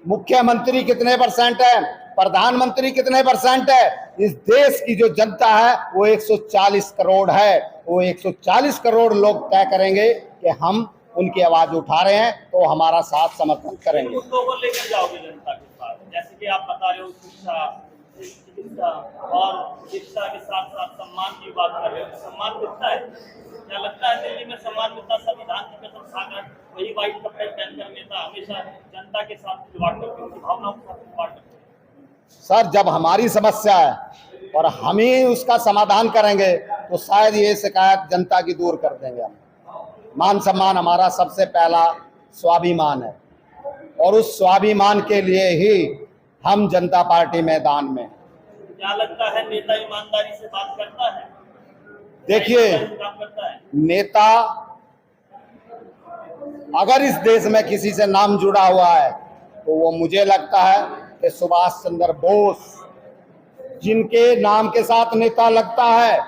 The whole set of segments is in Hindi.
मुख्यमंत्री कितने परसेंट है, प्रधानमंत्री कितने परसेंट है। इस देश की जो जनता है वो 140 करोड़ है। वो 140 करोड़ लोग तय करेंगे कि हम उनकी आवाज उठा रहे हैं तो हमारा साथ समर्थन करेंगे। मुद्दों को लेकर जाओगे जनता के साथ, जैसे कि आप बता रहे हो शिक्षा, चिकित्सा और शिक्षा के साथ साथ सम्मान की बात कर रहे हो। सम्मान मिलता है, क्या लगता है दिल्ली में सम्मान मिलता है? संविधान की कसम खाकर वही व्हाइट कपड़े पहनकर नेता हमेशा जनता के साथ खिलवाड़ करते हैं, भावनाओं के साथ खिलवाड़ करते हैं। सर, जब हमारी समस्या है और हम ही उसका समाधान करेंगे तो शायद ये शिकायत जनता की दूर कर देंगे हम। मान सम्मान हमारा सबसे पहला स्वाभिमान है और उस स्वाभिमान के लिए ही हम जनता पार्टी मैदान में। क्या लगता है नेता ईमानदारी से बात करता है? देखिए, काम करता है नेता अगर इस देश में किसी से नाम जुड़ा हुआ है तो वो मुझे लगता है कि सुभाष चंद्र बोस, जिनके नाम के साथ नेता लगता है,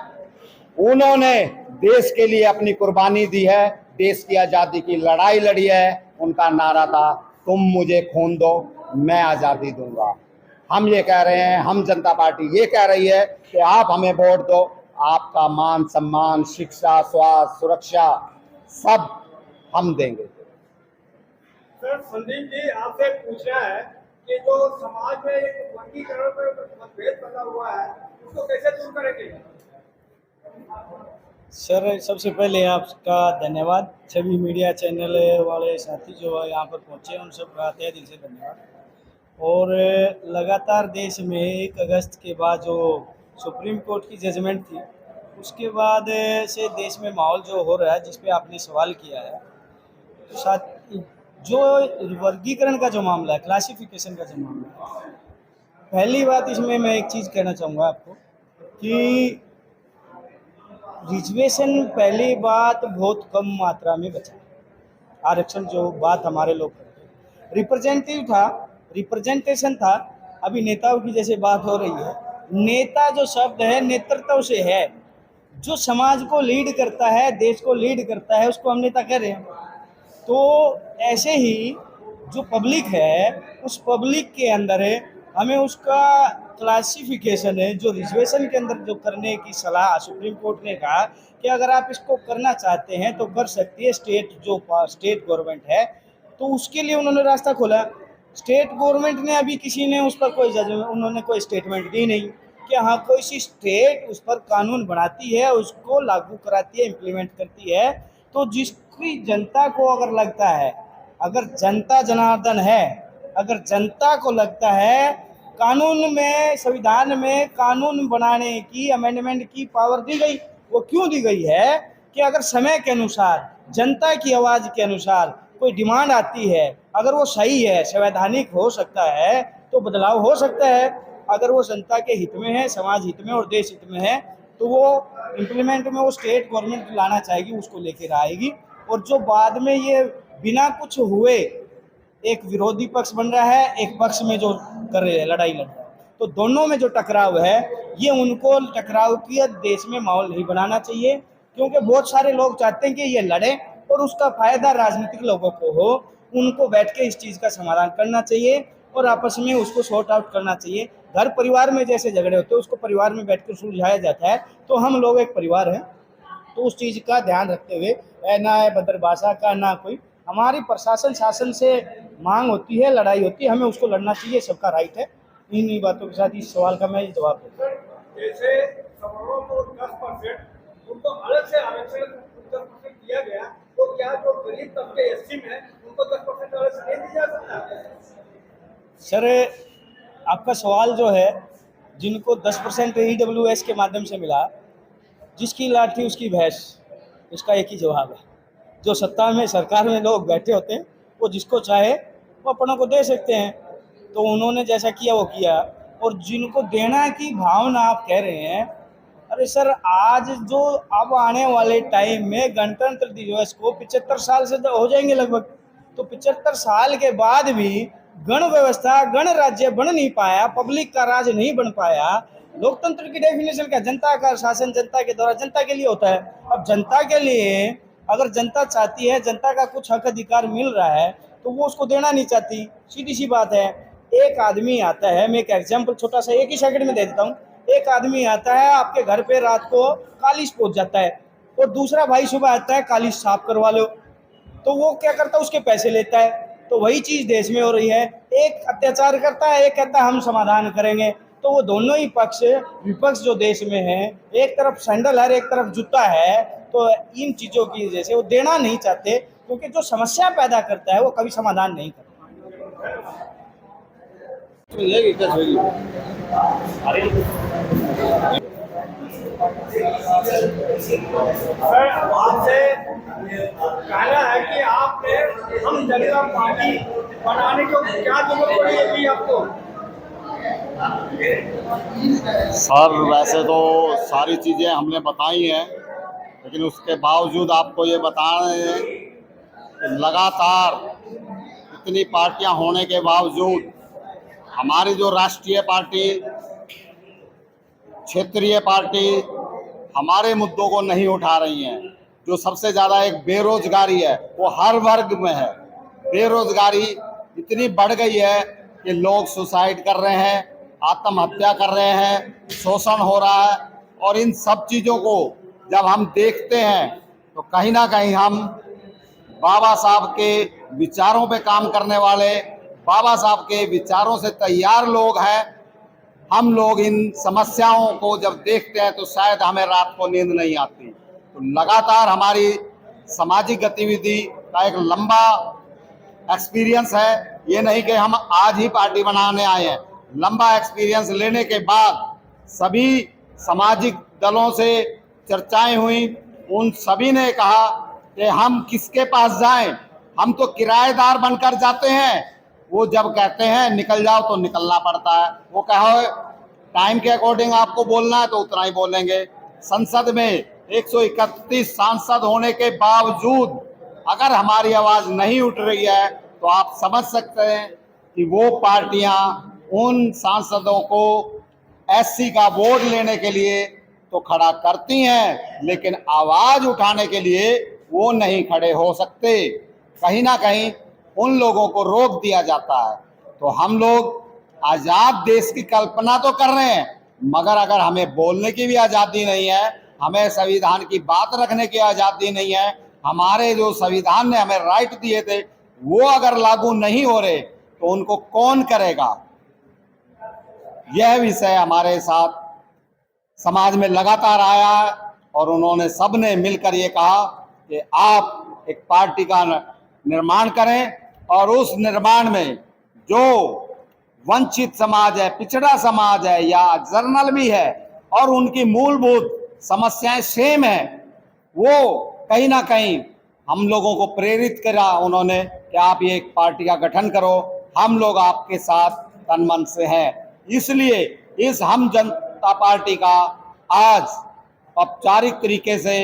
उन्होंने देश के लिए अपनी कुर्बानी दी है, देश की आज़ादी की लड़ाई लड़ी है। उनका नारा था, तुम मुझे खून दो मैं आज़ादी दूंगा। हम ये कह रहे हैं, हम जनता पार्टी ये कह रही है कि आप हमें वोट दो, आपका मान सम्मान, शिक्षा, स्वास्थ्य, सुरक्षा सब हम देंगे। सर, संदीप जी आपसे पूछना है कि जो समाज में एक वर्गीकरण पर मतभेद बना हुआ है उसको कैसे दूर करेंगे? सर, सबसे पहले आपका धन्यवाद। सभी मीडिया चैनल वाले साथी जो है यहाँ पर पहुँचे, उन सब का तहे दिल से धन्यवाद। और लगातार देश में 1 अगस्त के बाद जो सुप्रीम कोर्ट की जजमेंट थी, उसके बाद से देश में माहौल जो हो रहा है, जिस पे आपने सवाल किया है, तो साथ जो वर्गीकरण का जो मामला है, क्लासिफिकेशन का जो मामला है, पहली बात इसमें मैं एक चीज़ कहना चाहूँगा आपको कि रिजर्वेशन पहली बात बहुत कम मात्रा में बचा। आरक्षण जो बात हमारे लोग करते, रिप्रेजेंटेशन था। अभी नेताओं की जैसे बात हो रही है, नेता जो शब्द है नेतृत्व से है, जो समाज को लीड करता है, देश को लीड करता है, उसको हम नेता कह रहे हैं। तो ऐसे ही जो पब्लिक है, उस पब्लिक के अंदर है, हमें उसका क्लासिफिकेशन है जो रिजर्वेशन के अंदर जो करने की सलाह सुप्रीम कोर्ट ने कहा कि अगर आप इसको करना चाहते हैं तो कर सकती है स्टेट गवर्नमेंट है, तो उसके लिए उन्होंने रास्ता खोला। स्टेट गवर्नमेंट ने अभी किसी ने उस पर कोई उन्होंने कोई स्टेटमेंट दी नहीं कि हाँ कोई सी स्टेट उस पर कानून बनाती है, उसको लागू कराती है, इम्प्लीमेंट करती है। तो जिसकी जनता को अगर लगता है, अगर जनता जनार्दन है, अगर जनता को लगता है कानून में, संविधान में कानून बनाने की, अमेंडमेंट की पावर दी गई, वो क्यों दी गई है कि अगर समय के अनुसार, जनता की आवाज़ के अनुसार कोई डिमांड आती है, अगर वो सही है, संवैधानिक हो सकता है, तो बदलाव हो सकता है। अगर वो जनता के हित में है, समाज हित में और देश हित में है, तो वो इम्प्लीमेंट में वो स्टेट गवर्नमेंट लाना चाहेगी, उसको लेकर आएगी। और जो बाद में ये बिना कुछ हुए एक विरोधी पक्ष बन रहा है, एक पक्ष में जो कर रहे हैं लड़ाई लड़ रहा है, तो दोनों में जो टकराव है, ये उनको टकराव की देश में माहौल नहीं बनाना चाहिए, क्योंकि बहुत सारे लोग चाहते हैं कि ये लड़े और उसका फायदा राजनीतिक लोगों को हो। उनको बैठ के इस चीज़ का समाधान करना चाहिए और आपस में उसको सॉर्ट आउट करना चाहिए। घर परिवार में जैसे झगड़े होते हैं, उसको परिवार में बैठ कर सुलझाया जाता है। तो हम लोग एक परिवार हैं, तो उस चीज़ का ध्यान रखते हुए ना भद्र भाषा का, ना कोई हमारी प्रशासन शासन से मांग होती है, लड़ाई होती है, हमें उसको लड़ना चाहिए, सबका राइट है। इन्हीं बातों के साथ इस सवाल का मैं जवाब दूँ। जैसे सवर्णों को 10% उनको अलग से आरक्षण 10% दिया गया, तो क्या जो गरीब तबके एससी में उनको 10% अलग से नहीं दिया जा सकता? सर, आपका सवाल जो है, जिनको 10% EWS के माध्यम से मिला, जिसकी लाठी उसकी भैंस, इसका एक ही जवाब है। जो सत्ता में, सरकार में लोग बैठे होते हैं, वो जिसको चाहे वो अपनों को दे सकते हैं। तो उन्होंने जैसा किया वो किया। और जिनको देना की भावना आप कह रहे हैं, अरे सर, आज जो अब आने वाले टाइम में गणतंत्र दिवस को 75 साल से हो जाएंगे लगभग, तो 75 साल के बाद भी गण व्यवस्था, गण राज्य बन नहीं पाया, पब्लिक का राज नहीं बन पाया। लोकतंत्र की डेफिनेशन क्या? जनता का शासन जनता के द्वारा जनता के लिए होता है। अब जनता के लिए अगर जनता चाहती है, जनता का कुछ हक अधिकार मिल रहा है तो वो उसको देना नहीं चाहती, सीधी सी बात है। एक आदमी आता है, मैं एक एग्जाम्पल छोटा सा एक ही सेकंड में दे देता हूँ। एक आदमी आता है आपके घर पे, रात को कालिश पहुंच जाता है, और दूसरा भाई सुबह आता है कालिश साफ करवा लो, तो वो क्या करता है, उसके पैसे लेता है। तो वही चीज देश में हो रही है, एक अत्याचार करता है, एक कहता है हम समाधान करेंगे। तो वो दोनों ही पक्ष, विपक्ष जो देश में है, एक तरफ सैंडल है, एक तरफ जूता है। तो इन चीजों की वजह से वो देना नहीं चाहते, क्योंकि जो समस्या पैदा करता है वो कभी समाधान नहीं करता। सर, आपसे कहना है कि आपने हम जनता पार्टी बनाने को क्या जरूरत पड़ी अभी आपको? सर वैसे तो सारी चीज़ें हमने बताई हैं, लेकिन उसके बावजूद आपको ये बता रहे हैं कि लगातार इतनी पार्टियां होने के बावजूद हमारी जो राष्ट्रीय पार्टी, क्षेत्रीय पार्टी हमारे मुद्दों को नहीं उठा रही हैं। जो सबसे ज़्यादा एक बेरोजगारी है वो हर वर्ग में है। बेरोजगारी इतनी बढ़ गई है कि लोग सुसाइड कर रहे हैं, आत्महत्या कर रहे हैं, शोषण हो रहा है। और इन सब चीज़ों को जब हम देखते हैं तो कहीं ना कहीं हम बाबा साहब के विचारों पे काम करने वाले, बाबा साहब के विचारों से तैयार लोग हैं। हम लोग इन समस्याओं को जब देखते हैं तो शायद हमें रात को नींद नहीं आती। तो लगातार हमारी सामाजिक गतिविधि का एक लंबा एक्सपीरियंस है। ये नहीं कि हम आज ही पार्टी बनाने आए हैं। लंबा एक्सपीरियंस लेने के बाद सभी सामाजिक दलों से चर्चाएं हुई। उन सभी ने कहा कि हम किसके पास जाएं, हम तो किराएदार बनकर जाते हैं। वो जब कहते हैं निकल जाओ तो निकलना पड़ता है। वो कहो टाइम के अकॉर्डिंग आपको बोलना है तो उतना ही बोलेंगे। संसद में 131 सांसद होने के बावजूद अगर हमारी आवाज़ नहीं उठ रही है तो आप समझ सकते हैं कि वो पार्टियां उन सांसदों को एससी का वोट लेने के लिए तो खड़ा करती हैं, लेकिन आवाज़ उठाने के लिए वो नहीं खड़े हो सकते। कहीं ना कहीं उन लोगों को रोक दिया जाता है। तो हम लोग आज़ाद देश की कल्पना तो कर रहे हैं, मगर अगर हमें बोलने की भी आज़ादी नहीं है, हमें संविधान की बात रखने की आज़ादी नहीं है, हमारे जो संविधान ने हमें राइट दिए थे वो अगर लागू नहीं हो रहे तो उनको कौन करेगा। यह विषय हमारे साथ समाज में लगातार आया है और उन्होंने सबने मिलकर ये कहा कि आप एक पार्टी का निर्माण करें और उस निर्माण में जो वंचित समाज है, पिछड़ा समाज है या जर्नल भी है और उनकी मूलभूत समस्याएं सेम है, वो कहीं ना कहीं हम लोगों को प्रेरित करा उन्होंने कि आप ये एक पार्टी का गठन करो, हम लोग आपके साथ तन मन से हैं। इसलिए इस हम जनता पार्टी का आज औपचारिक तरीके से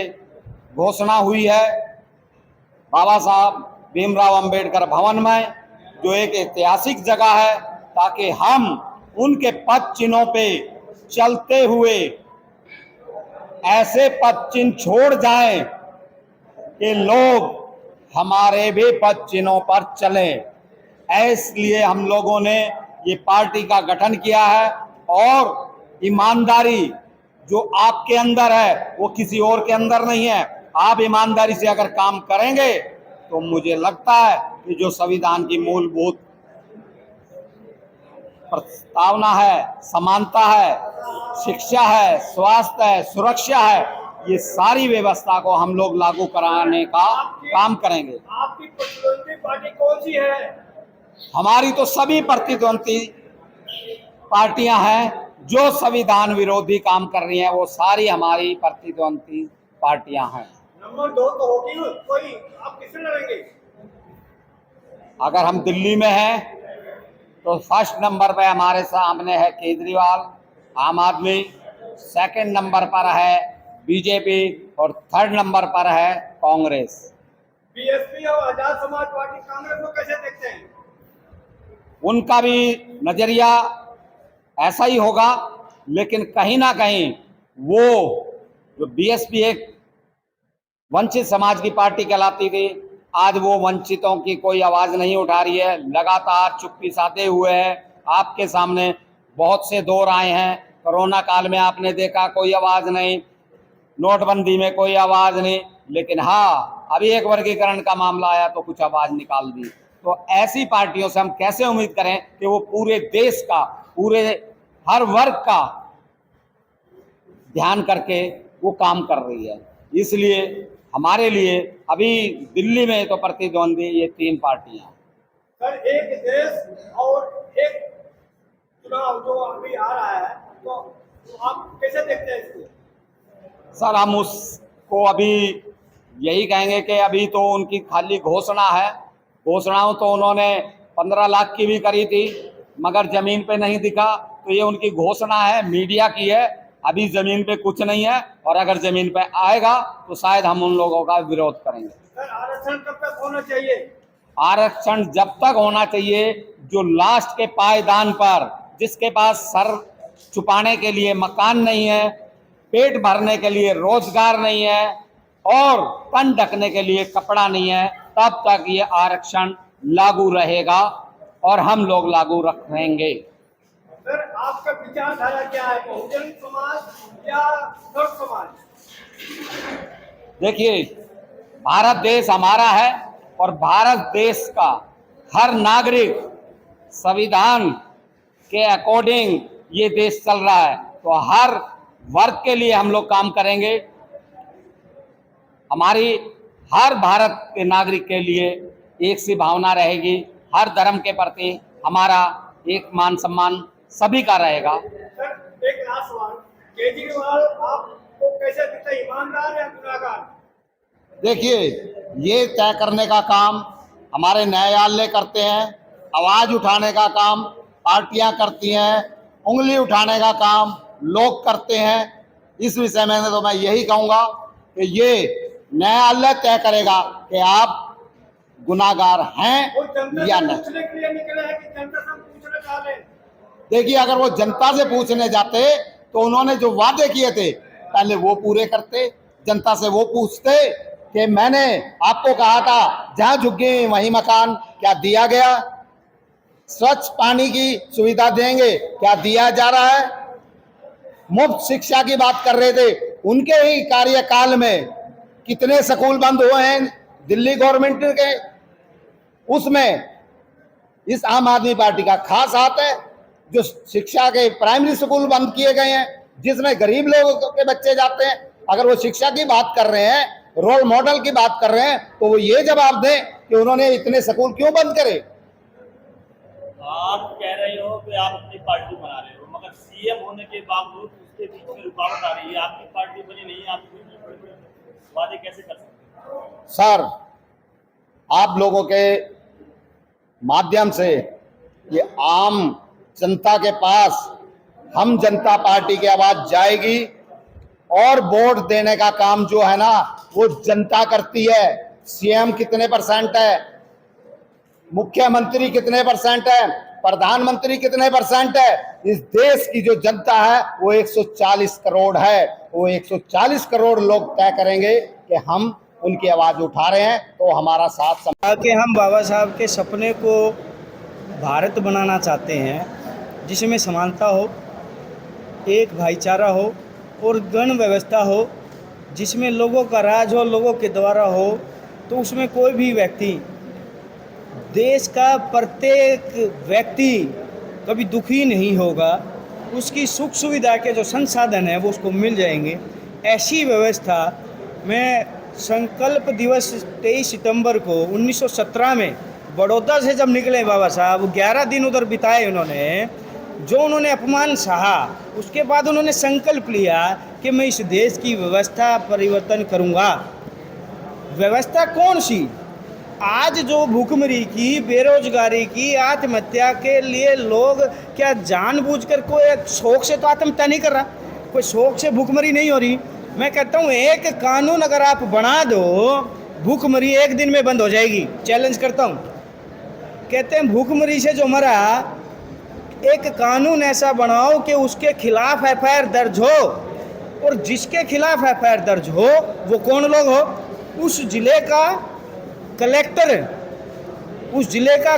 घोषणा हुई है बाबा साहब भीमराव अंबेडकर भवन में, जो एक ऐतिहासिक जगह है, ताकि हम उनके पद चिन्हों पे चलते हुए ऐसे पद चिन्ह छोड़ जाएं कि लोग हमारे भी पद चिन्हों पर चलें। इसलिए हम लोगों ने ये पार्टी का गठन किया है और ईमानदारी जो आपके अंदर है वो किसी और के अंदर नहीं है। आप ईमानदारी से अगर काम करेंगे तो मुझे लगता है कि जो संविधान की मूलभूत प्रस्तावना है, समानता है, शिक्षा है, स्वास्थ्य है, सुरक्षा है, ये सारी व्यवस्था को हम लोग लागू कराने का काम करेंगे। आपकी प्रतिद्वंदी पार्टी कौन सी है? हमारी तो सभी प्रतिद्वंदी पार्टियां हैं जो संविधान विरोधी काम कर रही हैं, वो सारी हमारी प्रतिद्वंदी पार्टियां हैं। नंबर 2 तो होगी कोई, आप किससे लड़ेंगे? अगर हम दिल्ली में हैं तो फर्स्ट नंबर पे हमारे सामने है केजरीवाल आम आदमी, सेकंड नंबर पर है बीजेपी और थर्ड नंबर पर है कांग्रेस। बीएसपी और आजाद समाज पार्टी कांग्रेस को कैसे देखते हैं? उनका भी नजरिया ऐसा ही होगा, लेकिन कहीं ना कहीं वो जो बीएसपी एक वंचित समाज की पार्टी कहलाती थी, आज वो वंचितों की कोई आवाज नहीं उठा रही है, लगातार चुप्पी साधे हुए है। आपके सामने बहुत से दौर आए हैं। कोरोना काल में आपने देखा कोई आवाज नहीं, नोटबंदी में कोई आवाज नहीं, लेकिन हाँ अभी एक वर्गीकरण का मामला आया तो कुछ आवाज निकाल दी। तो ऐसी पार्टियों से हम कैसे उम्मीद करें कि वो पूरे देश का, पूरे हर वर्ग का ध्यान करके वो काम कर रही है। इसलिए हमारे लिए अभी दिल्ली में तो प्रतिद्वंदी ये 3 पार्टियां। सर, एक देश और एक चुनाव जो अभी आ रहा है, तो आप कैसे देखते हैं इसको? सर हम उसको अभी यही कहेंगे कि अभी तो उनकी खाली घोषणा है। घोषणाओं तो उन्होंने 15 लाख की भी करी थी, मगर जमीन पे नहीं दिखा। तो ये उनकी घोषणा है, मीडिया की है, अभी जमीन पे कुछ नहीं है। और अगर जमीन पे आएगा तो शायद हम उन लोगों का विरोध करेंगे। सर, आरक्षण कब तक होना चाहिए? आरक्षण जब तक होना चाहिए जो लास्ट के पायदान पर, जिसके पास सर छुपाने के लिए मकान नहीं है, पेट भरने के लिए रोजगार नहीं है और तन ढकने के लिए कपड़ा नहीं है, तब तक ये आरक्षण लागू रहेगा और हम लोग लागू रखेंगे। सर, आपका विचारधारा क्या है, बहुजन समाज या सर्व समाज? देखिए, भारत देश हमारा है और भारत देश का हर नागरिक संविधान के अकॉर्डिंग ये देश चल रहा है। तो हर वर्ग के लिए हम लोग काम करेंगे। हमारी हर भारत के नागरिक के लिए एक सी भावना रहेगी, हर धर्म के प्रति हमारा एक मान सम्मान सभी का रहेगा। सर, एक लास्ट सवाल, केजरीवाल आपको कैसे दिखता है, ईमानदार या गुनाहगार? देखिए, ये तय करने का काम हमारे न्यायालय करते हैं, आवाज उठाने का काम पार्टियां करती हैं, उंगली उठाने का काम लोग करते हैं। इस विषय में तो मैं यही कहूंगा कि ये न्यायालय तय करेगा कि आप गुनाहगार हैं वो जनता या से नहीं। पूछने के लिए निकले हैं कि जनता से पूछना चाह रहे हैं? देखिए, अगर वो जनता से पूछने जाते तो उन्होंने जो वादे किए थे पहले वो पूरे करते। जनता से वो पूछते कि मैंने आपको कहा था जहां झुग्गी वहीं मकान, क्या दिया गया? स्वच्छ पानी की सुविधा देंगे, क्या दिया जा रहा है? मुफ्त शिक्षा की बात कर रहे थे, उनके ही कार्यकाल में कितने स्कूल बंद हुए हैं दिल्ली गवर्नमेंट के। उसमें इस आम आदमी पार्टी का खास हाथ है। जो शिक्षा के प्राइमरी स्कूल बंद किए गए हैं जिसमें गरीब लोगों के बच्चे जाते हैं, अगर वो शिक्षा की बात कर रहे हैं, रोल मॉडल की बात कर रहे हैं, तो वो ये जवाब दें कि उन्होंने इतने स्कूल क्यों बंद करे। आप कह रहे हो कि आप अपनी पार्टी बना रहे हो, मगर सीएम होने के बावजूद उसके बीच में रुकावट आ रही है। आपकी पार्टी बनी नहीं है, आप वादे कैसे कर सकते हैं? सर, आप लोगों के माध्यम से ये आम जनता के पास हम जनता पार्टी की आवाज जाएगी और वोट देने का काम जो है ना वो जनता करती है। सीएम कितने % है, मुख्यमंत्री कितने % है, प्रधानमंत्री कितने % है, इस देश की जो जनता है वो 140 करोड़ है। वो 140 करोड़ लोग तय करेंगे कि हम उनकी आवाज उठा रहे हैं तो हमारा साथ कि हम बाबा साहब के सपने को भारत बनाना चाहते हैं जिसमें समानता हो, एक भाईचारा हो और गण व्यवस्था हो, जिसमें लोगों का राज हो, लोगों के द्वारा हो। तो उसमें कोई भी व्यक्ति, देश का प्रत्येक व्यक्ति कभी दुखी नहीं होगा, उसकी सुख सुविधा के जो संसाधन है वो उसको मिल जाएंगे। ऐसी व्यवस्था में संकल्प दिवस 23 सितंबर को 1917 में बड़ौदा से जब निकले बाबा साहब, 11 दिन उधर बिताए उन्होंने। जो उन्होंने अपमान सहा, उसके बाद उन्होंने संकल्प लिया कि मैं इस देश की व्यवस्था परिवर्तन करूंगा। व्यवस्था कौन सी? आज जो भूखमरी की, बेरोजगारी की, आत्महत्या के लिए लोग क्या जानबूझकर कोई शौक से तो आत्महत्या नहीं कर रहा, कोई शौक से भूखमरी नहीं हो रही। मैं कहता हूँ एक कानून अगर आप बना दो, भूखमरी एक दिन में बंद हो जाएगी। चैलेंज करता हूँ। कहते हैं भूखमरी से जो मरा, एक कानून ऐसा बनाओ कि उसके खिलाफ FIR दर्ज हो, और जिसके खिलाफ FIR दर्ज हो वो कौन लोग हो? उस जिले का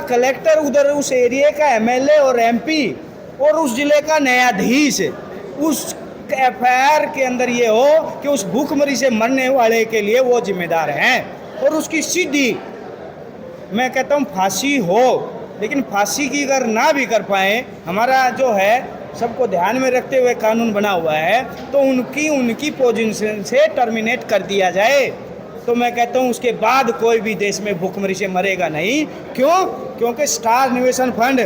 कलेक्टर उधर उस एरिया का एमएलए और एमपी और उस जिले का न्यायाधीश उस एफआईआर के अंदर ये हो कि उस भूखमरी से मरने वाले के लिए वो जिम्मेदार हैं और उसकी सीधी मैं कहता हूँ फांसी हो। लेकिन फांसी की अगर ना भी कर पाए, हमारा जो है सबको ध्यान में रखते हुए कानून बना हुआ है, तो उनकी पोजीशन से टर्मिनेट कर दिया जाए। तो मैं कहता हूँ उसके बाद कोई भी देश में भूखमरी से मरेगा नहीं। क्यों? क्योंकि स्टार निवेशन फंड,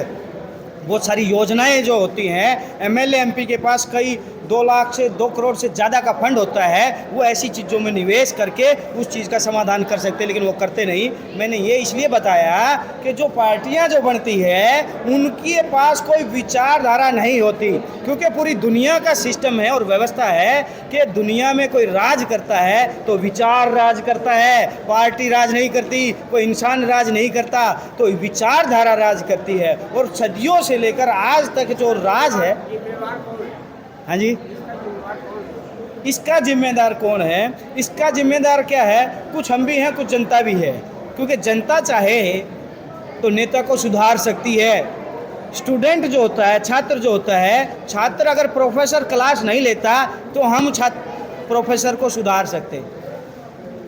बहुत सारी योजनाएं जो होती हैं, एमएलए एमपी के पास कई 2 लाख से 2 करोड़ से ज़्यादा का फंड होता है, वो ऐसी चीज़ों में निवेश करके उस चीज़ का समाधान कर सकते हैं, लेकिन वो करते नहीं। मैंने ये इसलिए बताया कि जो पार्टियां जो बनती है उनके पास कोई विचारधारा नहीं होती, क्योंकि पूरी दुनिया का सिस्टम है और व्यवस्था है कि दुनिया में कोई राज करता है तो विचार राज करता है, पार्टी राज नहीं करती, कोई इंसान राज नहीं करता, तो विचारधारा राज करती है। और सदियों से लेकर आज तक जो राज है, हाँ जी, इसका जिम्मेदार कौन है? इसका जिम्मेदार क्या है? कुछ हम भी हैं, कुछ जनता भी है, क्योंकि जनता चाहे तो नेता को सुधार सकती है। स्टूडेंट जो होता है, छात्र जो होता है, छात्र अगर प्रोफेसर क्लास नहीं लेता तो हम प्रोफेसर को सुधार सकते हैं।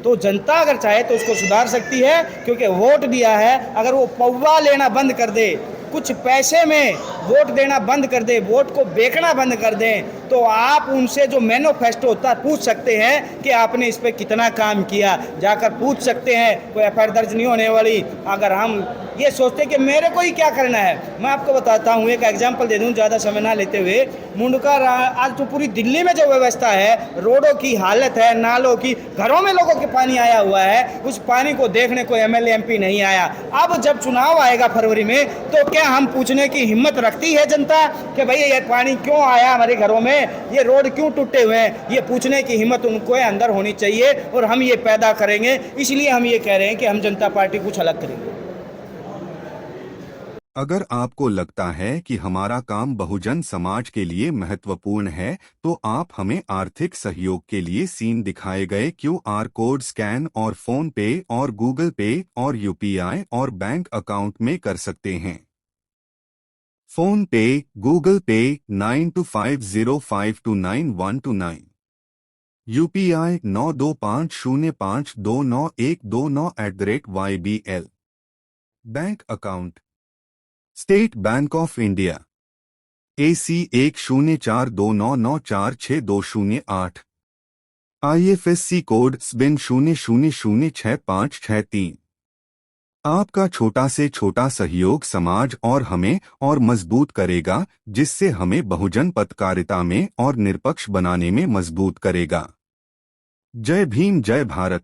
तो जनता अगर चाहे तो उसको सुधार सकती है, क्योंकि वोट दिया है। अगर वो पौवा लेना बंद कर दे, कुछ पैसे में वोट देना बंद कर दे, वोट को बेचना बंद कर दें, तो आप उनसे जो मैनिफेस्टो होता है पूछ सकते हैं कि आपने इस पे कितना काम किया, जाकर पूछ सकते हैं। कोई एफआईआर दर्ज नहीं होने वाली। अगर हम ये सोचते हैं कि मेरे को ही क्या करना है, मैं आपको बताता हूँ, एक एग्जांपल दे दूँ ज़्यादा समय ना लेते हुए। मुंडका आज तो पूरी दिल्ली में जो व्यवस्था है, रोडों की हालत है, नालों की, घरों में लोगों के पानी आया हुआ है, उस पानी को देखने को एमएलए एमपी नहीं आया। अब जब चुनाव आएगा फरवरी में, तो क्या हम पूछने की हिम्मत रखती है जनता कि भाई ये पानी क्यों आया हमारे घरों में, ये रोड क्यों टूटे हुए हैं? ये पूछने की हिम्मत उनको अंदर होनी चाहिए, और हम ये पैदा करेंगे। इसलिए हम ये कह रहे हैं कि हम जनता पार्टी कुछ अलग करेंगे। अगर आपको लगता है कि हमारा काम बहुजन समाज के लिए महत्वपूर्ण है, तो आप हमें आर्थिक सहयोग के लिए सीन दिखाए गए QR कोड स्कैन और फोन पे और गूगल पे और UPI और बैंक अकाउंट में कर सकते हैं। फोन पे, गूगल पे 9250529129, UPI 9250529129@YBL। Bank account state bank of India AC 1042994628, IFSC code SBIN 00066563। आपका छोटा से छोटा सहयोग समाज और हमें और मजबूत करेगा, जिससे हमें बहुजन पत्रकारिता में और निष्पक्ष बनाने में मजबूत करेगा। जय भीम, जय भारत।